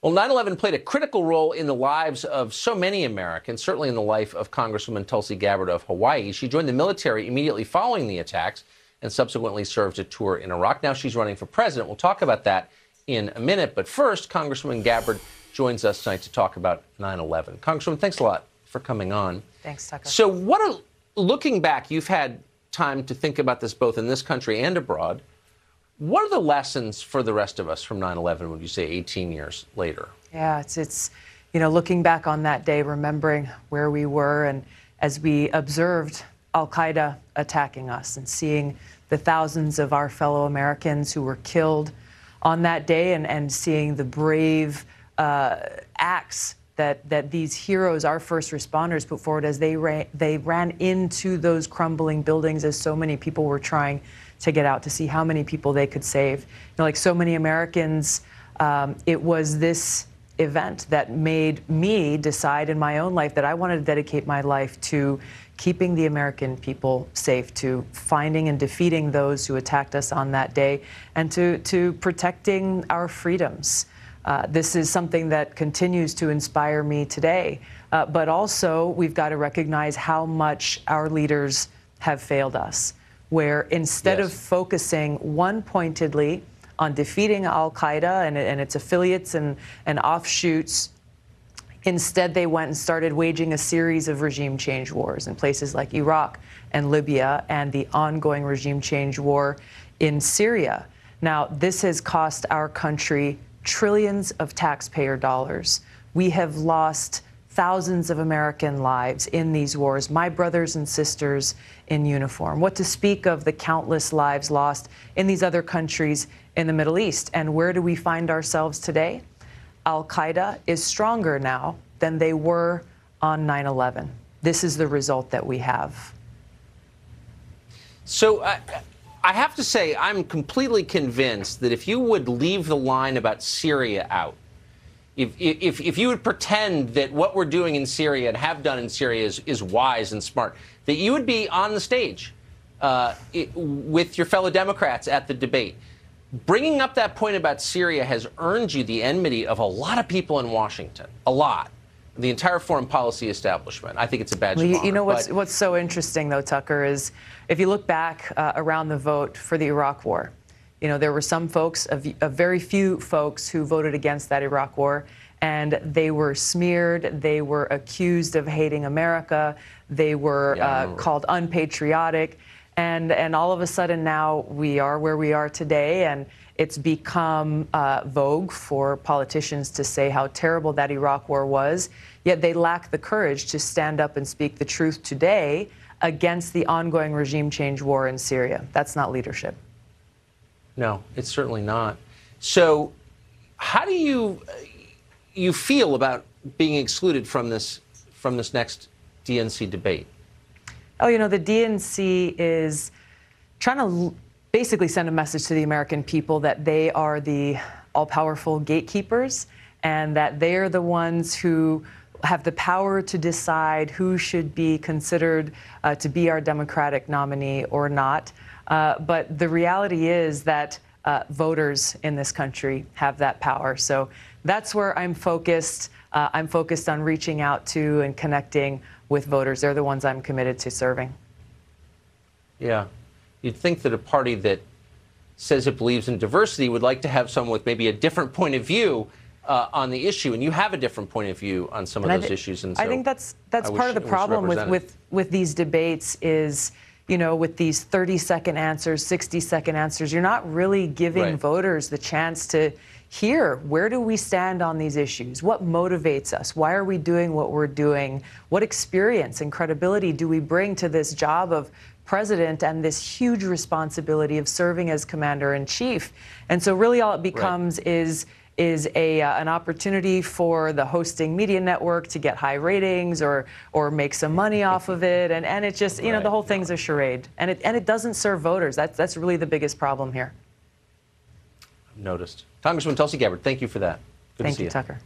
Well, 9/11 played a critical role in the lives of so many Americans, certainly in the life of Congresswoman Tulsi Gabbard of Hawaii. She joined the military immediately following the attacks and subsequently served a tour in Iraq. Now she's running for president. We'll talk about that in a minute. But first, Congresswoman Gabbard joins us tonight to talk about 9/11. Congresswoman, thanks a lot for coming on. Thanks, Tucker. So looking back, you've had time to think about this both in this country and abroad. What are the lessons for the rest of us from 9/11, would you say, 18 years later? Yeah, it's looking back on that day, remembering where we were, and as we observed al-Qaeda attacking us and seeing the thousands of our fellow Americans who were killed on that day, and seeing the brave acts that these heroes, our first responders, put forward as they ran into those crumbling buildings as so many people were trying to get out, to see how many people they could save. Like so many Americans, it was this event that made me decide in my own life that I wanted to dedicate my life to keeping the American people safe, to finding and defeating those who attacked us on that day, and to protecting our freedoms. This is something that continues to inspire me today. But also, we've got to recognize how much our leaders have failed us, where instead of focusing one-pointedly on defeating al-Qaeda and its affiliates and offshoots, instead they went and started waging a series of regime change wars in places like Iraq and Libya, and the ongoing regime change war in Syria. Now, this has cost our country trillions of taxpayer dollars. We have lost thousands of American lives in these wars, my brothers and sisters in uniform. What to speak of the countless lives lost in these other countries in the Middle East. And where do we find ourselves today? Al-Qaeda is stronger now than they were on 9/11. This is the result that we have. So I have to say, I'm completely convinced that if you would leave the line about Syria out, if you would pretend that what we're doing in Syria and have done in Syria is wise and smart, that you would be on the stage with your fellow Democrats at the debate. Bringing up that point about Syria has earned you the enmity of a lot of people in Washington, a lot. The entire foreign policy establishment. I think it's a badge of honor. You know what's so interesting, though, Tucker, is if you look back around the vote for the Iraq War, there were some folks, a very few folks, who voted against that Iraq War, and they were smeared, they were accused of hating America, they were called unpatriotic, and all of a sudden now we are where we are today, and it's become vogue for politicians to say how terrible that Iraq War was, yet they lack the courage to stand up and speak the truth today against the ongoing regime change war in Syria. That's not leadership. No, it's certainly not. So how do you feel about being excluded from this next DNC debate? Oh, the DNC is trying to basically send a message to the American people that they are the all-powerful gatekeepers, and that they are the ones who have the power to decide who should be considered to be our Democratic nominee or not. But the reality is that voters in this country have that power. So that's where I'm focused. I'm focused on reaching out to and connecting with voters. They're the ones I'm committed to serving. Yeah. You'd think that a party that says it believes in diversity would like to have someone with maybe a different point of view on the issue, and you have a different point of view on some of those issues. And so I think that's part of the problem with these debates is, with these 30-second answers, 60-second answers, you're not really giving voters the chance to hear, where do we stand on these issues? What motivates us? Why are we doing what we're doing? What experience and credibility do we bring to this job of president and this huge responsibility of serving as commander-in-chief? And so really all it becomes is an opportunity for the hosting media network to get high ratings or make some money off of it, and it just the whole thing's a charade, and it doesn't serve voters. That's really the biggest problem here. I've noticed. Congresswoman Tulsi Gabbard, thank you for that. Good to see you. Thank you, Tucker.